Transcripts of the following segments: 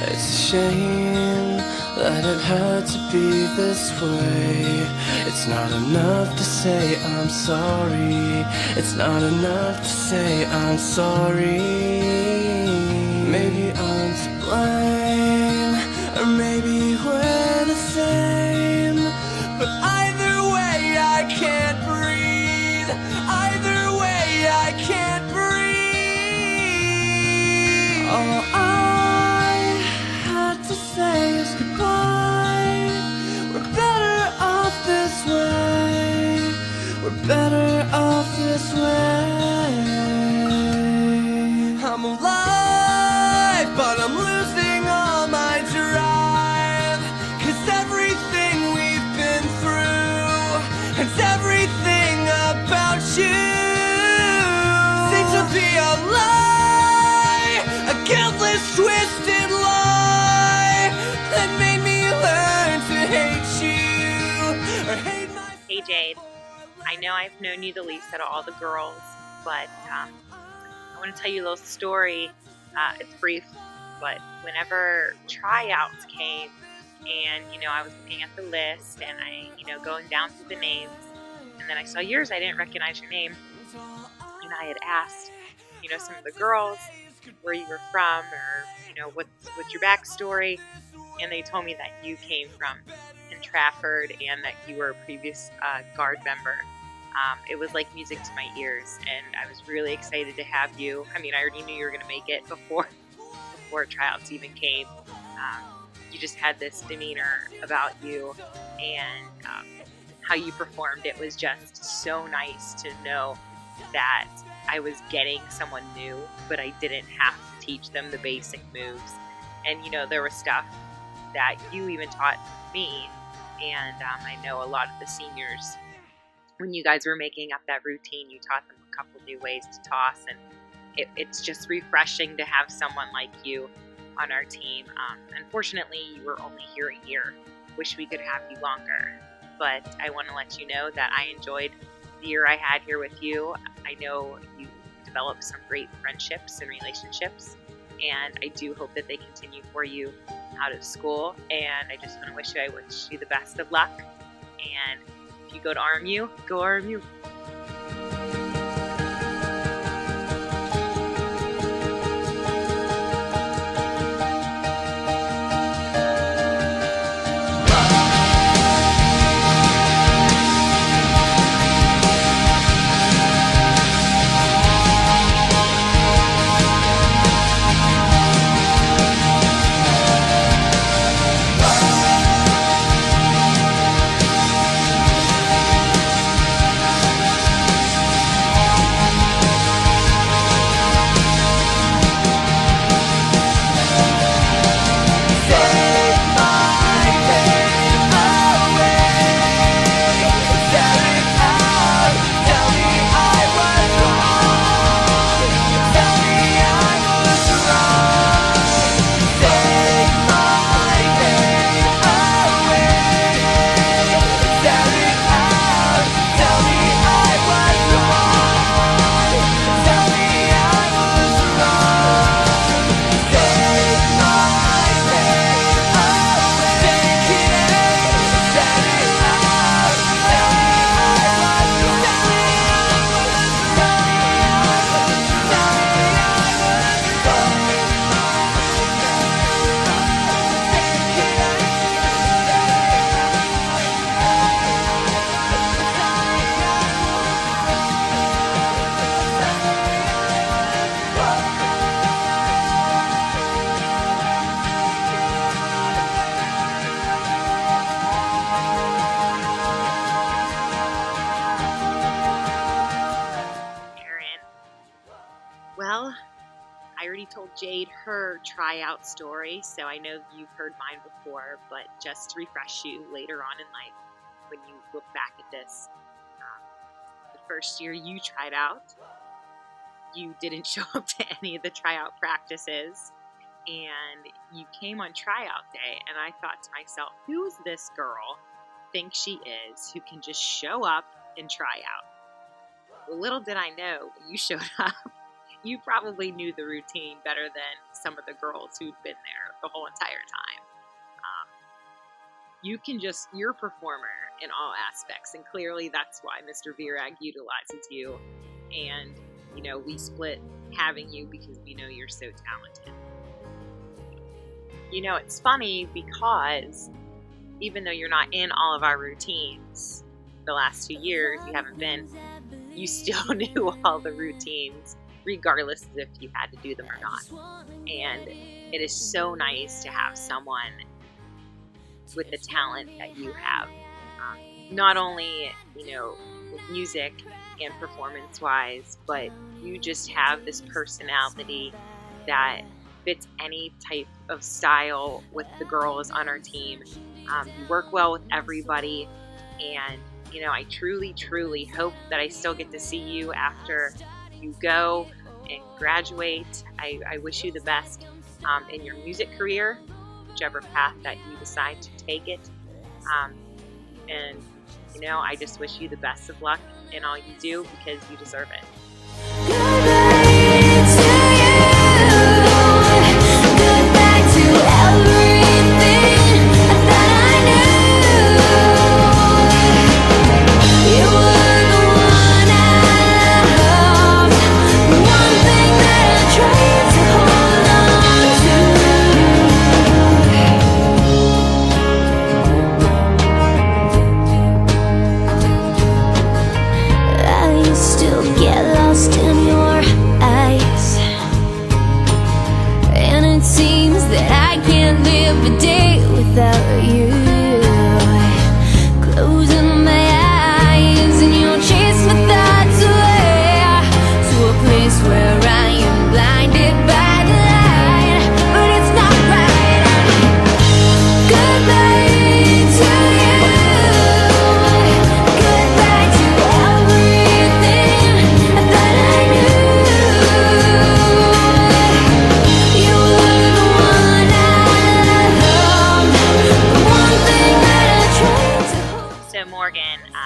It's a shame that it had to be this way. It's not enough to say I'm sorry. It's not enough to say I'm sorry. Maybe I'm to blame, or maybe we're the same. But either way I can't breathe. Either way I can't breathe. All I had to say is goodbye. We're better off this way. We're better off this way. I'm alive, but I'm losing all my drive. 'Cause everything we've been through, and everything about you seems to be a lie, a guiltless, twisted lie that made me learn to hate you, or hate myself. Hey Jade, I know I've known you the least out of all the girls, but I want to tell you a little story. It's brief, but whenever tryouts came, and I was looking at the list, and I going down through the names, and then I saw yours. I didn't recognize your name, and I had asked some of the girls where you were from, or what's your backstory, and they told me that you came from in Trafford and that you were a previous guard member. It was like music to my ears, and I was really excited to have you. I mean, I already knew you were going to make it before tryouts even came. You just had this demeanor about you, and how you performed. It was just so nice to know that I was getting someone new, but I didn't have to teach them the basic moves. And there was stuff that you even taught me, and I know a lot of the seniors, when you guys were making up that routine, you taught them a couple new ways to toss, and it's just refreshing to have someone like you on our team. Unfortunately, you were only here a year. Wish we could have you longer, but I want to let you know that I enjoyed the year I had here with you. I know you developed some great friendships and relationships, and I do hope that they continue for you out of school. And I just want to wish you the best of luck. And if you go to RMU, go RMU. Well, I already told Jade her tryout story, so I know you've heard mine before, but just to refresh you later on in life, when you look back at this, the first year you tried out, you didn't show up to any of the tryout practices, and you came on tryout day, and I thought to myself, who's this girl think she is who can just show up and try out? Well, little did I know, you showed up you probably knew the routine better than some of the girls who'd been there the whole entire time. You're a performer in all aspects, and clearly that's why Mr. Virag utilizes you. And, we split having you because we know you're so talented. It's funny because even though you're not in all of our routines, the last 2 years you haven't been, you still knew all the routines, regardless of if you had to do them or not. And it is so nice to have someone with the talent that you have, not only with music and performance-wise, but you just have this personality that fits any type of style with the girls on our team. You work well with everybody, and I truly, truly hope that I still get to see you after you go and graduate. I wish you the best in your music career, whichever path that you decide to take it. And I just wish you the best of luck in all you do, because you deserve it.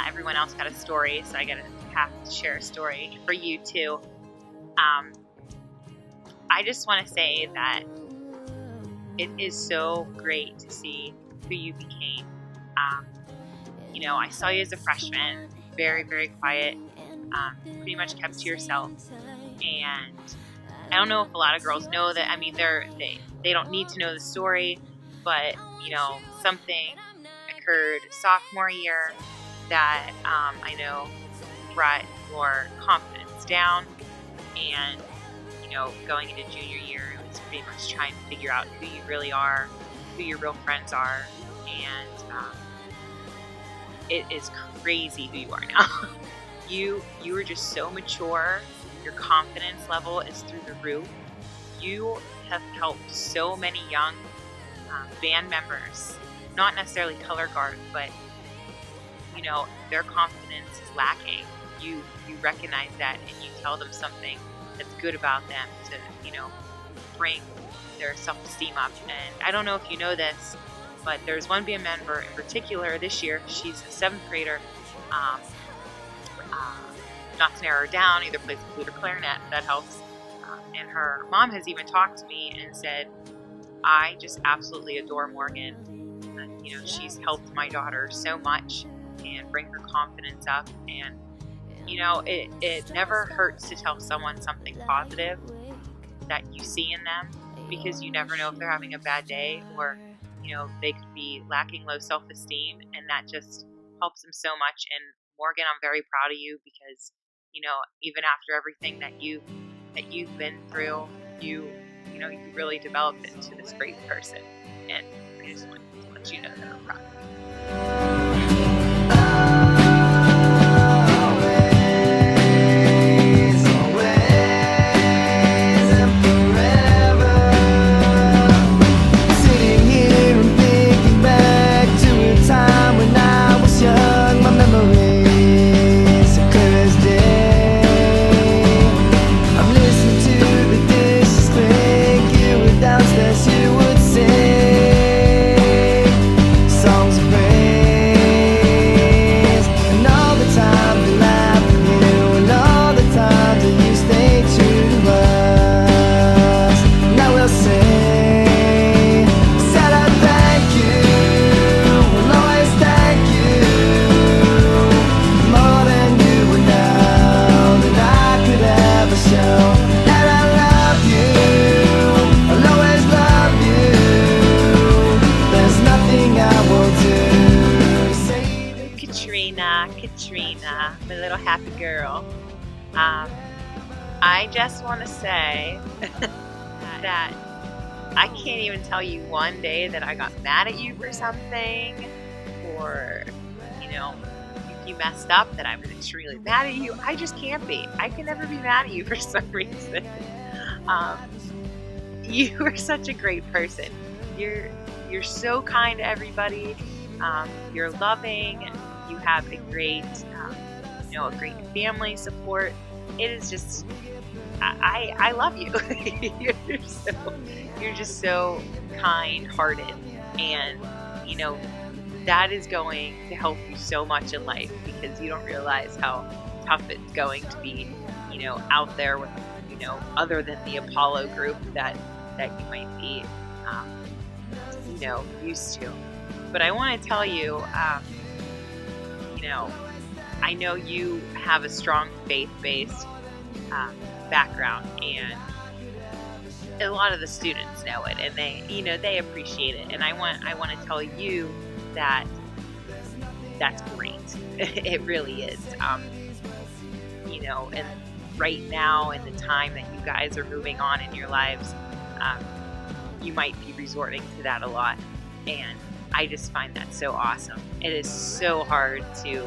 Everyone else got a story, so I have to share a story for you too. I just want to say that it is so great to see who you became. I saw you as a freshman, very, very quiet, pretty much kept to yourself, and I don't know if a lot of girls know that. I mean, they don't need to know the story, but something occurred sophomore year that I know brought your confidence down, and going into junior year, it was pretty much trying to figure out who you really are, who your real friends are, and it is crazy who you are now. You are just so mature. Your confidence level is through the roof. You have helped so many young band members, not necessarily Colorguard, but their confidence is lacking. You recognize that, and you tell them something that's good about them to bring their self-esteem up. And I don't know if you know this, but there's one band member in particular this year. She's a 7th grader. Not to narrow her down, either plays the flute or clarinet. That helps. And her mom has even talked to me and said, I just absolutely adore Morgan. She's helped my daughter so much and bring her confidence up. And it never hurts to tell someone something positive that you see in them, because you never know if they're having a bad day, or they could be lacking low self-esteem, and that just helps them so much. And Morgan, I'm very proud of you, because even after everything that you've been through, you really developed into this great person, and I just want to let you know that I'm proud of you. Songs of praise. I just want to say that I can't even tell you one day that I got mad at you for something, or, you know, if you messed up that I was extremely mad at you. I just can't be. I can never be mad at you for some reason. You are such a great person. You're so kind to everybody. You're loving. You have a great, a great family support. It is just, I love you. You're just so kind-hearted, and that is going to help you so much in life, because you don't realize how tough it's going to be, out there with, other than the Apollo group that you might be, used to. But I want to tell you, I know you have a strong faith-based background, and a lot of the students know it, and they appreciate it. And I want to tell you that that's great. It really is. And right now, in the time that you guys are moving on in your lives, you might be resorting to that a lot, and I just find that so awesome. It is so hard to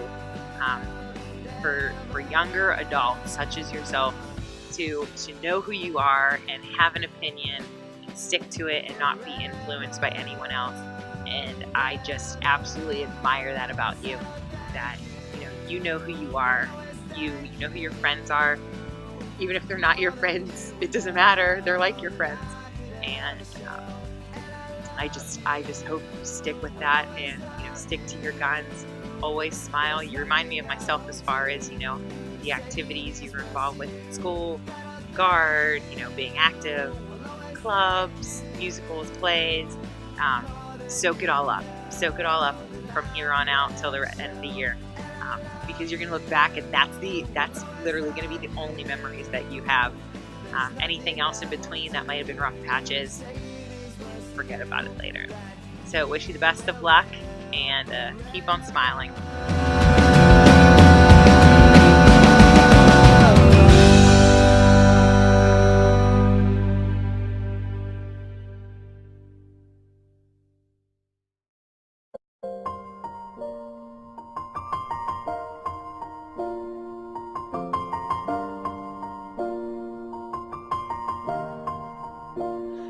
for younger adults such as yourself to know who you are and have an opinion and stick to it and not be influenced by anyone else. And I just absolutely admire that about you, that you know who you are, you know who your friends are. Even if they're not your friends, it doesn't matter. They're like your friends. And I just hope you stick with that, and stick to your guns. Always smile. You remind me of myself as far as the activities you were involved with in school, guard, being active, clubs, musicals, plays. Soak it all up. Soak it all up from here on out till the end of the year, because you're gonna look back and that's literally gonna be the only memories that you have. Anything else in between that might have been rough patches, forget about it later. So wish you the best of luck, and keep on smiling.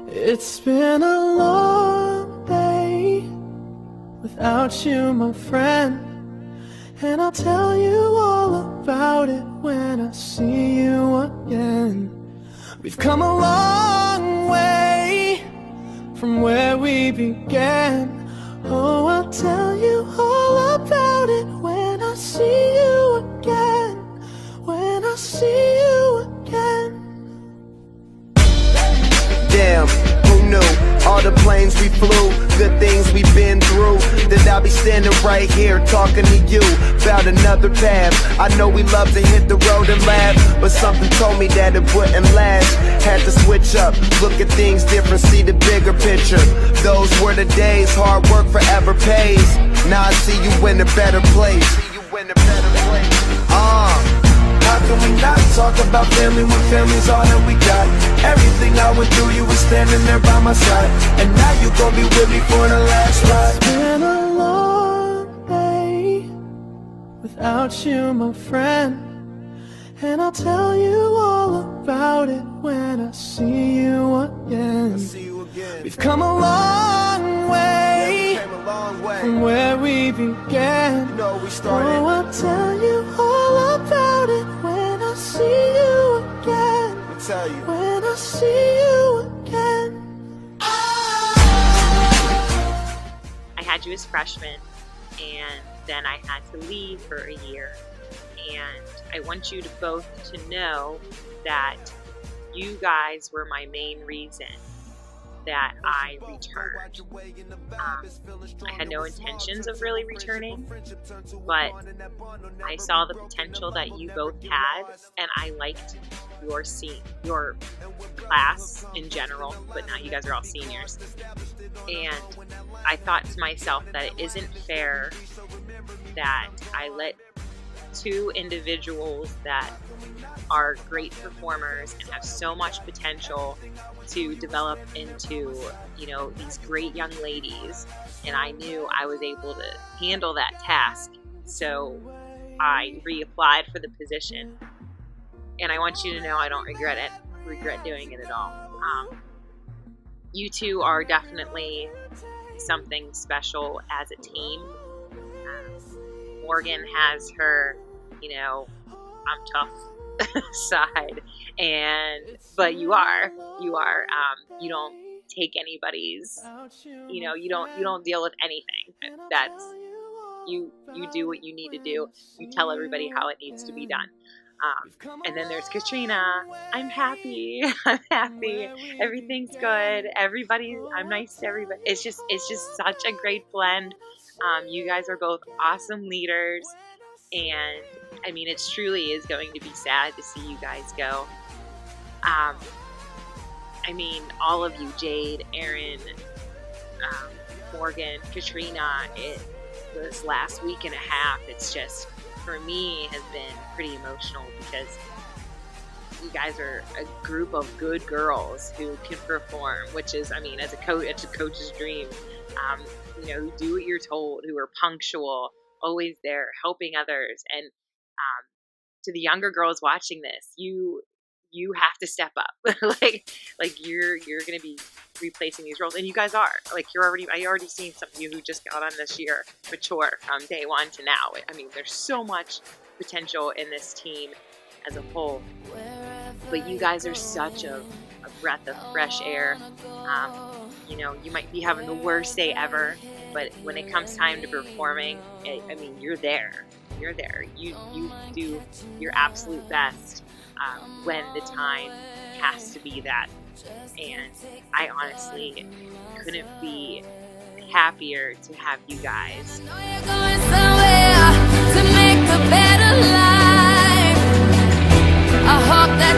It's been a long day without you, my friend, and I'll tell you all about it when I see you again. We've come a long way from where we began. Oh, I'll tell you all about it when I see you again. When I see you again. Damn, who knew? All the planes we flew, good things we've been through, that I'll be standing right here talking to you about another path. I know we love to hit the road and laugh, but something told me that it wouldn't last. Had to switch up, look at things different, see the bigger picture. Those were the days, hard work forever pays. Now I see you in a better place. How can we not talk about family when family's all that we got? Everything I went through, you were standing there by my side, and now you gon' be with me for the last ride. It's been a long day without you, my friend, and I'll tell you all about it when I see you again. We've come a long way from where we began. Oh, I'll tell you all about it when I see you again. When I see you again. I had you as freshmen, and then I had to leave for a year. And I want you to both to know that you guys were my main reason that I returned. I had no intentions of really returning, but I saw the potential that you both had, and I liked your your class in general, but now you guys are all seniors. And I thought to myself that it isn't fair that I let two individuals that are great performers and have so much potential to develop into, you know, these great young ladies. And I knew I was able to handle that task. So I reapplied for the position. And I want you to know I don't regret doing it at all. You two are definitely something special as a team. Morgan has her, you know, I'm tough side, but you you don't take anybody's, you know, you don't deal with anything. That's you do what you need to do. You tell everybody how it needs to be done. And then there's Katrina. I'm happy. I'm happy. Everything's good. I'm nice to everybody. It's just such a great blend. You guys are both awesome leaders, and I mean, it truly is going to be sad to see you guys go. I mean, all of you, Jade, Erin, Morgan, Katrina, this last week and a half, it's just, for me, has been pretty emotional because you guys are a group of good girls who can perform, which is, I mean, as a coach, it's a coach's dream. You know, who do what you're told, who are punctual, always there, helping others. And to the younger girls watching this, you have to step up. like you're going to be replacing these roles, and you guys are. Like, I already seen some of you who just got on this year mature from day one to now. I mean, there's so much potential in this team as a whole. But you guys are such a breath of fresh air. You know, you might be having the worst day ever, but when it comes time to performing, I mean, you're there. You're there. You do your absolute best when the time has to be that. And I honestly couldn't be happier to have you guys. I know you're going somewhere to make a better life. I hope that